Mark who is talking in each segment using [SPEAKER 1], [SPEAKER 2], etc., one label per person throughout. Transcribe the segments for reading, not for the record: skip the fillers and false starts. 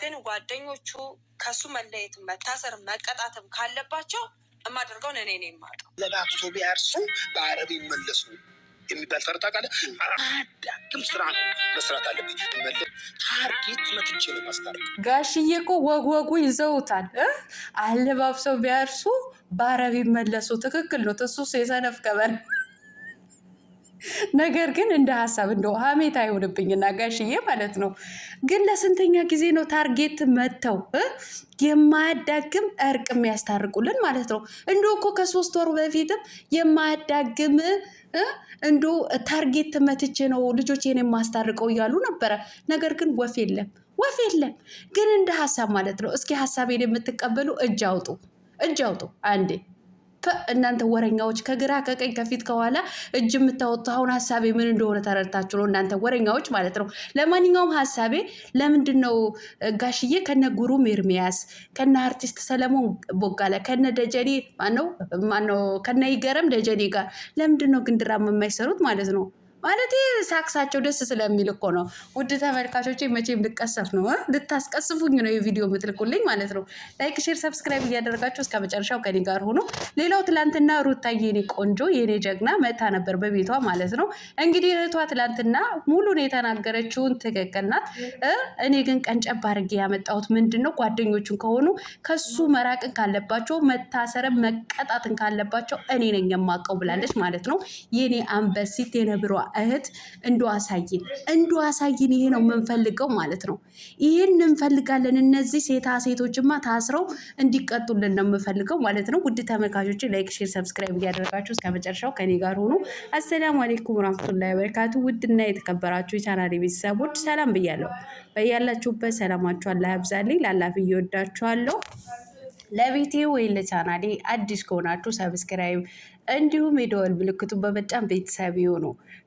[SPEAKER 1] ግን ጓደኞቹ ከሱ መለየት መታሰር መቀጣትም ካለባቸው እማደርገውን እኔ ነኝ የማውቀው።
[SPEAKER 2] ለባብሶ ቢያርሱ በአረብ ይመለሱ የሚባል ተርታ ቃለ አዳግም ስራ ነው መስራት አለብኝ። ታርጌት መትቼ ነው ማስታረቅ።
[SPEAKER 3] ጋሽዬ እኮ ወጉ ይዘውታል። አለባብሰው ቢያርሱ በአረብ ይመለሱ። ትክክል ነው። እሱስ የሰነፍ ቀበል ነገር ግን እንደ ሀሳብ እንደ ሀሜት አይሆንብኝና ጋሽዬ ማለት ነው። ግን ለስንተኛ ጊዜ ነው ታርጌት መተው የማያዳግም እርቅ የሚያስታርቁልን ማለት ነው? እንዶ እኮ ከ3 ወር በፊትም የማያዳግም እንዶ ታርጌት መትቼ ነው ልጆቼን የማስታርቀው እያሉ ነበረ። ነገር ግን ወፍ የለም። ግን እንደ ሀሳብ ማለት ነው። እስኪ ሀሳቤን የምትቀበሉ እጅ አውጡ አንዴ። እናንተ ወረኛዎች ከግራ ከቀኝ ከፊት ከኋላ እጅ የምታወጡ አሁን ሀሳቤ ምን እንደሆነ ተረድታችሁ ነው እናንተ ወረኛዎች ማለት ነው። ለማንኛውም ሀሳቤ ለምንድን ነው ጋሽዬ ከነ ጉሩም ኤርሚያስ ከነ አርቲስት ሰለሞን ቦጋለ ከነ ደጀኔ ማነው ከነ ይገረም ደጀኔ ጋር ለምንድን ነው ግን ድራማ የማይሰሩት ማለት ነው? ማለት ሳክሳቸው ደስ ስለሚል እኮ ነው። ውድ ተመልካቾች መቼም ልቀሰፍ ነው ልታስቀስፉኝ ነው የቪዲዮ የምትልኩልኝ ማለት ነው። ላይክ፣ ሼር፣ ሰብስክራይብ እያደረጋችሁ እስከ መጨረሻው ከኔ ጋር ሆኖ። ሌላው ትላንትና ሩታዬ የኔ ቆንጆ የኔ ጀግና መታ ነበር በቤቷ ማለት ነው። እንግዲህ እህቷ ትላንትና ሙሉን የተናገረችውን ትክክል ናት። እኔ ግን ቀንጨብ አድርጌ ያመጣሁት ምንድን ነው ጓደኞቹን ከሆኑ ከሱ መራቅን ካለባቸው መታሰርም መቀጣትን ካለባቸው እኔ ነኝ የማውቀው ብላለች ማለት ነው። የኔ አንበሲት የነብሯ እህት እንዶ አሳይን። ይሄ ነው የምንፈልገው ማለት ነው። ይሄን እንፈልጋለን። እነዚህ ሴቶችማ ታስረው እንዲቀጡልን ነው የምፈልገው ማለት ነው። ውድ ተመልካቾች ላይክ፣ ሼር፣ ሰብስክራይብ እያደረጋችሁ እስከ መጨረሻው ከኔ ጋር ሆኖ። አሰላሙ አለይኩም ወራህመቱላሂ ወበረካቱ። ውድና የተከበራችሁ የቻናሌ ቤተሰቦች ሰላም ብያለሁ። በያላችሁበት ሰላማችሁ አላህ ያብዛልኝ። ላላፍ እየወዳችኋለሁ። ለቤቴ ወይ ለቻናሌ አዲስ ከሆናችሁ ሰብስክራይብ እንዲሁም የደወል ምልክቱን በመጫን ቤተሰብ ይሁኑ።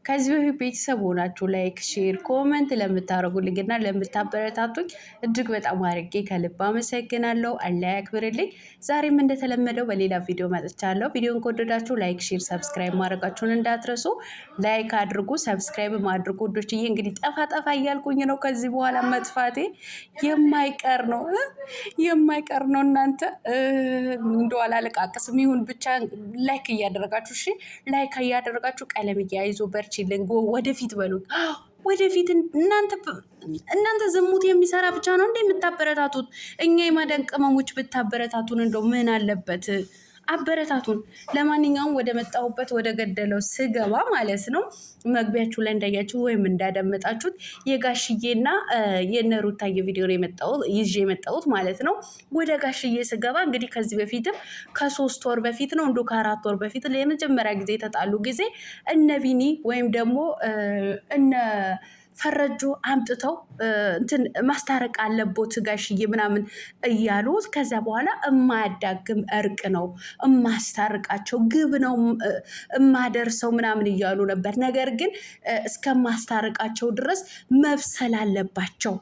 [SPEAKER 3] ከዚህ በፊት ቤተሰብ ሆናችሁ ላይክ፣ ሼር፣ ኮመንት ለምታደርጉልኝና ለምታበረታቱኝ እጅግ በጣም አድርጌ ከልብ አመሰግናለሁ። አላህ ያክብርልኝ። ዛሬም እንደተለመደው በሌላ ቪዲዮ መጥቻለሁ። ቪዲዮን ከወደዳችሁ ላይክ፣ ሼር፣ ሰብስክራይብ ማድረጋችሁን እንዳትረሱ። ላይክ አድርጉ፣ ሰብስክራይብ አድርጉ። ወዶችዬ እንግዲህ ጠፋ እያልኩኝ ነው። ከዚህ በኋላ መጥፋቴ የማይቀር ነው እናንተ እንደው አላለቃቅስም ይሁን ብቻ ላይክ እያደረጋችሁ እሺ፣ ላይክ እያደረጋችሁ ቀለም እያይዞ በርቺልን፣ ወደፊት በሉ። ወደፊት እናንተ ዝሙት የሚሰራ ብቻ ነው እንደ የምታበረታቱት? እኛ የማዳን ቅመሞች ብታበረታቱን እንደው ምን አለበት? አበረታቱን። ለማንኛውም ወደ መጣሁበት ወደ ገደለው ስገባ ማለት ነው። መግቢያችሁ ላይ እንዳያችሁ ወይም እንዳደመጣችሁት የጋሽዬና የነሩታዬ ቪዲዮ ይዤ የመጣሁት ማለት ነው። ወደ ጋሽዬ ስገባ እንግዲህ ከዚህ በፊትም ከ3 ወር በፊት ነው እንዶ ከ4 ወር በፊት ለመጀመሪያ ጊዜ የተጣሉ ጊዜ እነ ቢኒ ወይም ደግሞ እነ ፈረጆ አምጥተው እንትን ማስታረቅ አለቦት ጋሽዬ ምናምን እያሉ ከዛ በኋላ እማያዳግም እርቅ ነው እማስታርቃቸው ግብ ነው እማደርሰው ምናምን እያሉ ነበር። ነገር ግን እስከማስታርቃቸው ድረስ መብሰል አለባቸው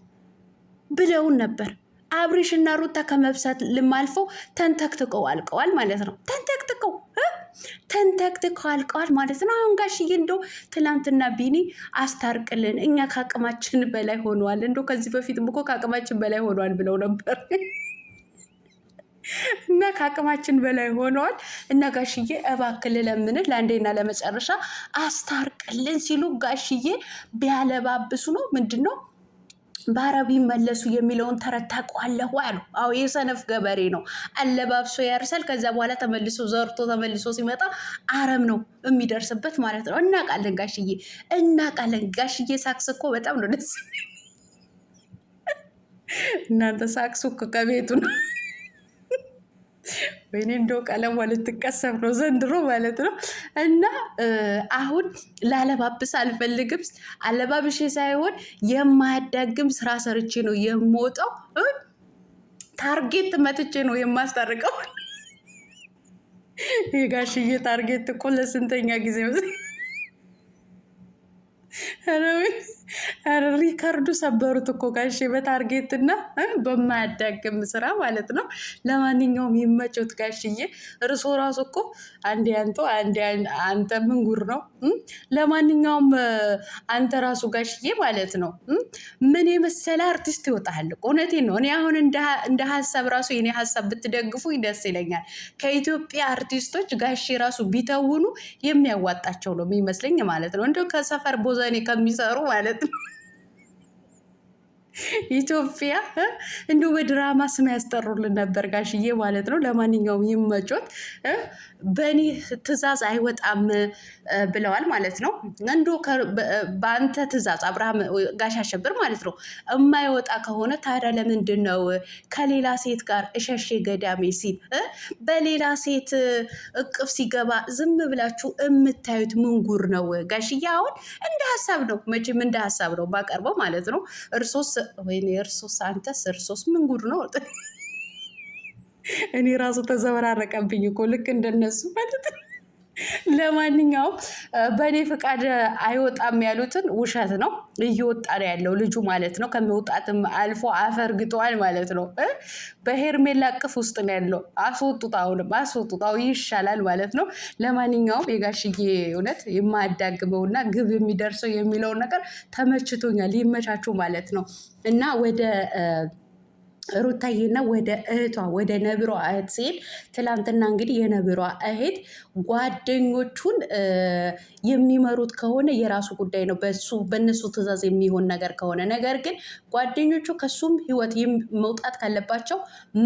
[SPEAKER 3] ብለውን ነበር። አብሪሽና ሩታ ከመብሰል ልማልፈው ተንተክትቀው አልቀዋል ማለት ነው። ተንተክትከው አልቀዋል ማለት ነው። አሁን ጋሽዬ እንደው ትላንትና ቢኒ አስታርቅልን እኛ ከአቅማችን በላይ ሆነዋል፣ እንደው ከዚህ በፊት እኮ ከአቅማችን በላይ ሆነዋል ብለው ነበር እና ከአቅማችን በላይ ሆነዋል እና ጋሽዬ እባክህ ለምንህ ለአንዴና ለመጨረሻ አስታርቅልን ሲሉ ጋሽዬ ቢያለባብሱ ነው ምንድን ነው በአረብ ይመለሱ የሚለውን ተረት ታውቃለህ አሉ። አዎ የሰነፍ ገበሬ ነው። አለባብሶ ያርሳል። ከዛ በኋላ ተመልሶ ዘርቶ ተመልሶ ሲመጣ አረም ነው የሚደርስበት ማለት ነው። እናውቃለን ጋሽዬ እናውቃለን። ጋሽዬ ሳክስ እኮ በጣም ነው ደስ እናንተ ሳክሱ እኮ ከቤቱ ነው። ወይኔ እንደው ቀለም ልትቀሰፍ ነው ዘንድሮ ማለት ነው። እና አሁን ላለባብስ አልፈልግም። አለባብሼ ሳይሆን የማያዳግም ስራ ሰርቼ ነው የምወጣው። ታርጌት መትቼ ነው የማስታርቀው። የጋሽዬ ታርጌት እኮ ለስንተኛ ጊዜ ሪከርዱ ሰበሩት እኮ ጋሼ በታርጌት እና በማያዳግም ስራ ማለት ነው። ለማንኛውም ይመቾት ጋሽዬ። እርሶ ራሱ እኮ አንዴ አንተ አንተ ምን ጉር ነው? ለማንኛውም አንተ ራሱ ጋሽዬ ማለት ነው ምን የመሰለ አርቲስት ይወጣል። እውነቴን ነው። እኔ አሁን እንደ ሀሳብ ራሱ የኔ ሀሳብ ብትደግፉ ደስ ይለኛል። ከኢትዮጵያ አርቲስቶች ጋሼ ራሱ ቢተውኑ የሚያዋጣቸው ነው የሚመስለኝ ማለት ነው። እንደው ከሰፈር ቦዘኔ ከሚሰሩ ማለት ነው። ኢትዮጵያ እንዲሁ በድራማ ስም ያስጠሩልን ነበር ጋሽዬ ማለት ነው። ለማንኛውም ይመቾት። በእኔ ትዕዛዝ አይወጣም ብለዋል ማለት ነው። እንዶ በአንተ ትዕዛዝ አብርሃም ጋሽ አሸብር ማለት ነው የማይወጣ ከሆነ ታዲያ ለምንድን ነው ከሌላ ሴት ጋር እሸሼ ገዳሜ ሲል በሌላ ሴት እቅፍ ሲገባ ዝም ብላችሁ የምታዩት ምንጉር ነው ጋሽዬ? አሁን እንደ ሀሳብ ነው መቼም እንደ ሀሳብ ነው ባቀርበው ማለት ነው። እርሶስ ወይኔ እርሶስ አንተስ እርሶስ ምን ጉድ ነው? እኔ ራሱ ተዘበራረቀብኝ እኮ ልክ እንደነሱ ማለት ነው። ለማንኛውም በእኔ ፍቃድ አይወጣም ያሉትን ውሸት ነው። እየወጣ ነው ያለው ልጁ ማለት ነው። ከመውጣትም አልፎ አፈርግጠዋል ማለት ነው። በሄርሜላ እቅፍ ውስጥ ነው ያለው። አስወጡት፣ አሁንም አስወጡት፣ ይሻላል ማለት ነው። ለማንኛውም የጋሽዬ እውነት የማያዳግመውና ግብ የሚደርሰው የሚለውን ነገር ተመችቶኛል። ይመቻችሁ ማለት ነው እና ወደ ሩታዬና ወደ እህቷ ወደ ነብሯ እህት ሲሄድ ትላንትና እንግዲህ የነብሯ እህት ጓደኞቹን የሚመሩት ከሆነ የራሱ ጉዳይ ነው፣ በእነሱ ትዕዛዝ የሚሆን ነገር ከሆነ ነገር ግን ጓደኞቹ ከሱም ህይወት መውጣት ካለባቸው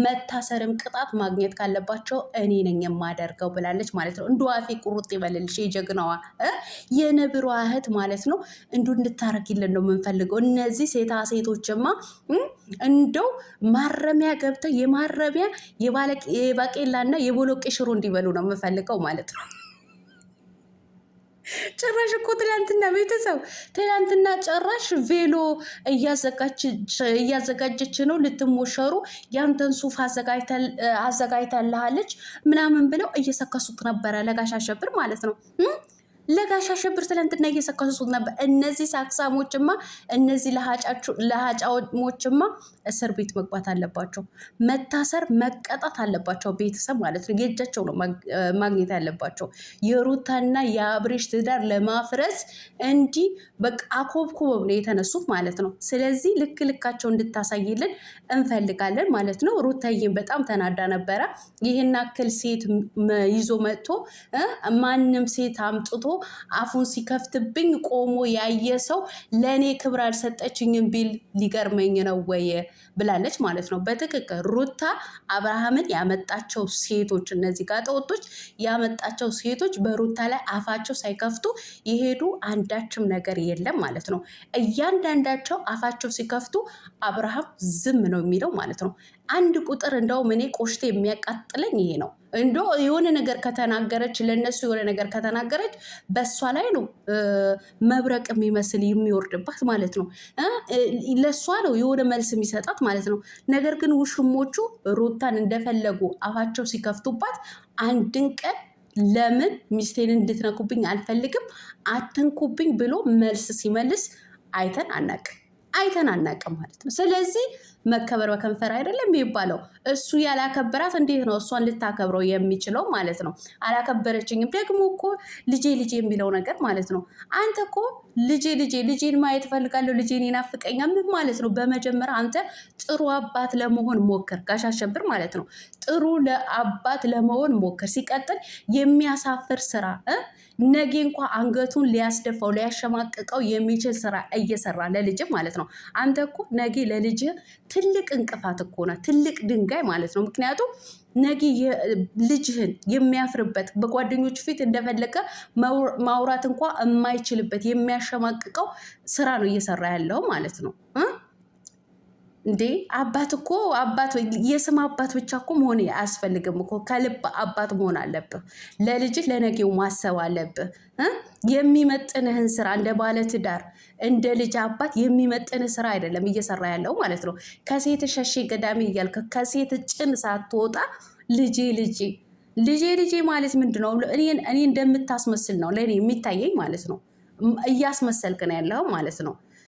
[SPEAKER 3] መታሰርም ቅጣት ማግኘት ካለባቸው እኔ ነኝ የማደርገው ብላለች ማለት ነው። እንዱ አፌ ቁርጥ ይበልልሽ የጀግናዋ የነብሯ እህት ማለት ነው። እንዱ እንድታረጊልን ነው የምንፈልገው። እነዚህ ሴታ ሴቶችማ እንደው ማረሚያ ገብተው የማረሚያ የባቄላና የቦሎቄ ሽሮ እንዲበሉ ነው የምፈልገው ማለት ነው። ጭራሽ እኮ ትላንትና ጭራሽ ቬሎ እያዘጋጀች ነው ልትሞሸሩ፣ ያንተን ሱፍ አዘጋጅታልሃለች ምናምን ብለው እየሰከሱት ነበረ ለጋሽ አሸብር ማለት ነው። ለጋሽ አሸብር ትላንትና እየሰከሱት ነበር። እነዚህ ሳክሳሞችማ እነዚህ ለሀጫሞችማ እስር ቤት መግባት አለባቸው፣ መታሰር መቀጣት አለባቸው። ቤተሰብ ማለት ነው የእጃቸው ነው ማግኘት ያለባቸው። የሩታና የአብሬሽ ትዳር ለማፍረስ እንዲህ በቃ አኮብኩበው ነው የተነሱት ማለት ነው። ስለዚህ ልካቸው እንድታሳይልን እንፈልጋለን ማለት ነው። ሩታዬን በጣም ተናዳ ነበረ። ይህን አክል ሴት ይዞ መጥቶ ማንም ሴት አምጥቶ አፉን ሲከፍትብኝ ቆሞ ያየ ሰው ለእኔ ክብር አልሰጠችኝም ቢል ሊገርመኝ ነው ወይ ብላለች ማለት ነው። በትክክል ሩታ አብርሃምን ያመጣቸው ሴቶች፣ እነዚህ ጋጠወጦች ያመጣቸው ሴቶች በሩታ ላይ አፋቸው ሳይከፍቱ የሄዱ አንዳችም ነገር የለም ማለት ነው። እያንዳንዳቸው አፋቸው ሲከፍቱ አብርሃም ዝም ነው የሚለው ማለት ነው። አንድ ቁጥር እንደውም እኔ ቆሽቴ የሚያቃጥለኝ ይሄ ነው። እንዶ የሆነ ነገር ከተናገረች ለነሱ የሆነ ነገር ከተናገረች በእሷ ላይ ነው መብረቅ የሚመስል የሚወርድባት ማለት ነው። ለእሷ ነው የሆነ መልስ የሚሰጣት ማለት ነው። ነገር ግን ውሽሞቹ ሩታን እንደፈለጉ አፋቸው ሲከፍቱባት አንድን ቀን ለምን ሚስቴን እንድትነኩብኝ አልፈልግም አትንኩብኝ ብሎ መልስ ሲመልስ አይተን አናቅም ማለት ነው። ስለዚህ መከበር በከንፈር አይደለም የሚባለው። እሱ ያላከበራት እንዴት ነው እሷን ልታከብረው የሚችለው ማለት ነው? አላከበረችኝም። ደግሞ እኮ ልጄ የሚለው ነገር ማለት ነው። አንተ እኮ ልጄን ማየት እፈልጋለሁ፣ ልጄን ይናፍቀኛል ምን ማለት ነው? በመጀመሪያ አንተ ጥሩ አባት ለመሆን ሞክር፣ ጋሽ አሸብር ማለት ነው። ጥሩ አባት ለመሆን ሞክር። ሲቀጥል የሚያሳፍር ስራ ነገ እንኳ አንገቱን ሊያስደፋው ሊያሸማቅቀው የሚችል ስራ እየሰራ ለልጅ ማለት ነው። አንተ እኮ ነገ ለልጅ ትልቅ እንቅፋት እኮ ነው፣ ትልቅ ድንጋይ ማለት ነው። ምክንያቱም ነገ ልጅህን የሚያፍርበት በጓደኞቹ ፊት እንደፈለገ ማውራት እንኳ የማይችልበት የሚያሸማቅቀው ስራ ነው እየሰራ ያለው ማለት ነው። እንዴ አባት እኮ የስም አባት ብቻ እኮ መሆን አያስፈልግም እኮ ከልብ አባት መሆን አለብህ። ለልጅህ ለነገው ማሰብ አለብህ። የሚመጥንህን ስራ እንደ ባለትዳር እንደ ልጅ አባት የሚመጥንህ ስራ አይደለም እየሰራ ያለው ማለት ነው። ከሴት ሸሼ ገዳሜ እያልክ ከሴት ጭን ሳትወጣ ልጄ ማለት ምንድን ነው? እኔ እንደምታስመስል ነው ለእኔ የሚታየኝ ማለት ነው። እያስመሰልክ ነው ያለው ማለት ነው።